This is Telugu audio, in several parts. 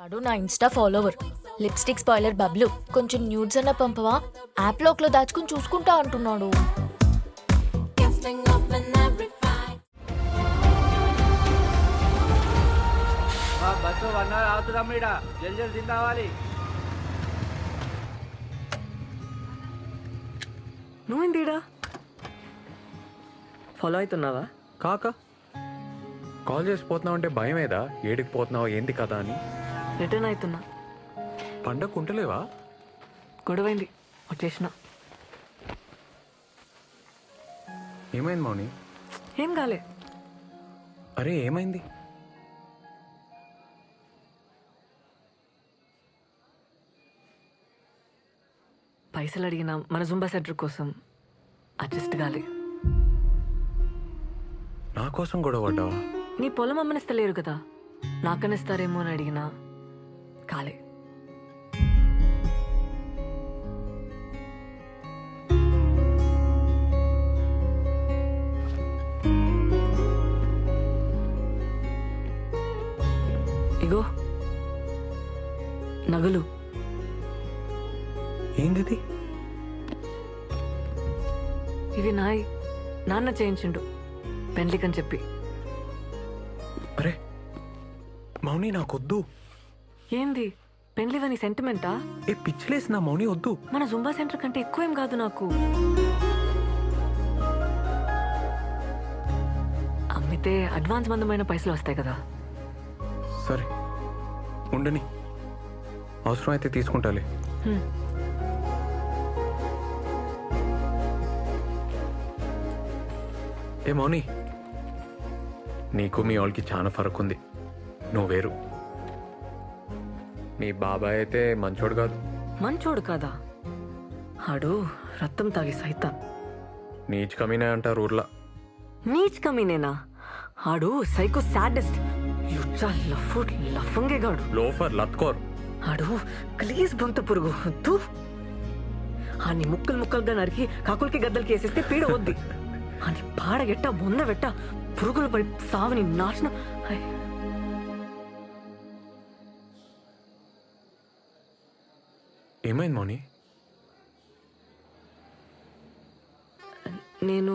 వాడు నా Insta follower. Lipstick spoiler Bablu. కొంచెం న్యూడ్స్ అన్న పంపవా? యాప్ లోక్లో దాచుకుని చూసుకుంటా అంటున్నాడు. బస్సు 1 అవర్ అవుతుందమ్మ. జల్ జల్ తిందావాలి. నువ్వేందిడా ఫాలో అవుతున్నావా? కాక కాల్ చేసి పోతున్నావు అంటే భయమేదా? ఏడికి పోతున్నావు ఏంటి కదా అని. రిటర్న్ అవుతున్నా. పండగ ఉంటలేవా? గొడవైంది, వచ్చేసిన. ఏమైంది మౌని? ఏం కాలే. అరే ఏమైంది? పైసలు అడిగిన మన జుంబా సెంటర్ కోసం అడ్జస్ట్ కాలే. నా కోసం గొడవ పడ్డావా? నీ పొలం అమ్మనిస్తలేరు కదా, నాకనిస్తారేమో అని అడిగినా కాలే. ఇగో నగలు. ఏంది? ఇవి నాన్న చేయించిండు పెండ్లికని చెప్పి. అరే మౌని నాకొద్దు. ఏంది పెండ్లివని సెంటిమెంటా? ఏ పిచ్చిలేసి నా మౌని వద్దు. మన జుంబా సెంటర్ కంటే ఎక్కువ ఏం కాదు నాకు. అమ్మితే అడ్వాన్స్ మందమైన పైసలు వస్తాయి కదా. సరే ఉండని, అవసరం అయితే తీసుకుంటాలే. ఏ మౌని, నీకు మీ వాళ్ళకి చాలా ఫరక్ ఉంది. నువ్వు వేరు. మీ బాబాయ్ అయితే మంచోడు కాదు. మంచోడు కాదా? ఆడు రక్తం తాగి సైతాన్. నీచ్ కమీనే అంటారు ఊర్లా. నీచ్ కమీనేనా? ఆడు సైకో సాడెస్ట్, యుచ్చా లఫంగేగాడు. లోఫర్ లత్కోర్. ఆడు ప్లీజ్ బొంత పురుగు వద్దు. ఆని ముక్కలు ముక్కలుగా నరికి కాకులకి గద్దలకి వేసేస్తే పీడ వద్ది. అని పాడగెట్ట బొంద పెట్ట పురుగులు పడి సావని నాశనం. ఏమైంది మౌని? నేను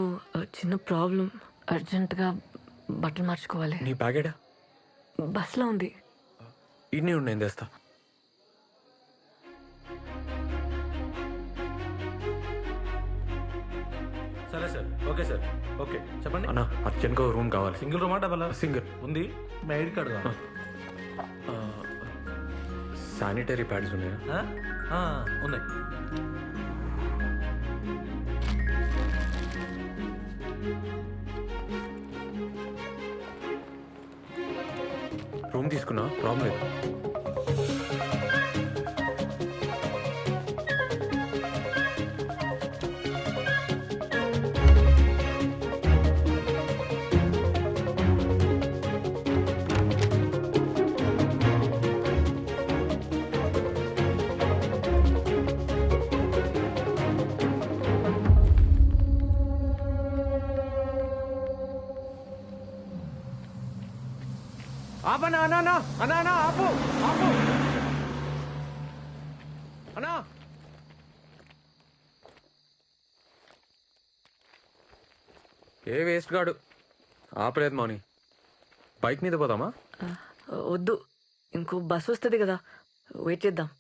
చిన్న ప్రాబ్లం, అర్జెంటుగా బట్టలు మార్చుకోవాలి. నీ బ్యాగేడా? బస్లో ఉంది. ఇన్ని నేను తెస్తా. సరే సార్, ఓకే సార్, ఓకే చెప్పండి. అన్నా అర్జెంట్గా రూమ్ కావాలి. Single రూమా double? సింగిల్ ఉంది. మీ ఐడి కార్డు కావాలి. శానిటరీ ప్యాడ్స్ ఉన్నాయా? ఉన్నాయి. రూమ్ తీసుకున్నా, ప్రాబ్లం లేదు. ఆపనా అన్నా అన్నా అన్నా అన్నా ఆపు ఆపు అన్నా. ఏ వేస్ట్ గాడు ఆపలేదు మౌని. బైక్ మీద పోదామా? వద్దు, ఇంకో బస్ వస్తుంది కదా, వెయిట్ చేద్దాం.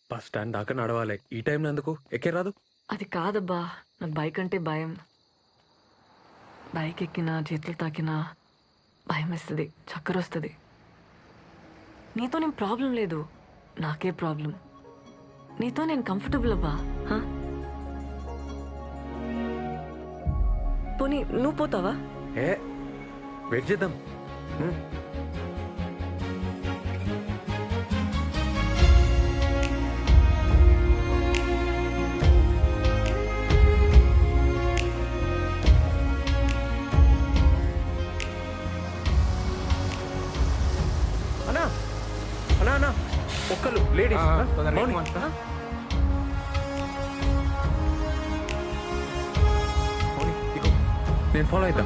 బస్ స్టాండ్ దాకా నడవాలి. ఈ టైంలో ఎందుకు? ఎక్కే రాదు? అది కాదబ్బా, నాకు బైక్ అంటే భయం. బైక్ ఎక్కినా చేతులు తాకినా భయం వేస్తుంది, చక్కర వస్తుంది. నీతో నేను ప్రాబ్లం లేదు, నాకే ప్రాబ్లం. నీతో నేను కంఫర్టబుల్ అబ్బా. పోనీ నువ్వు పోతావా? ఏ వెయిట్ చేద్దాం. అన్నా అన్నా అన్నా ఒక్కలు లేడీస్. నేను ఫాలో అవుతా.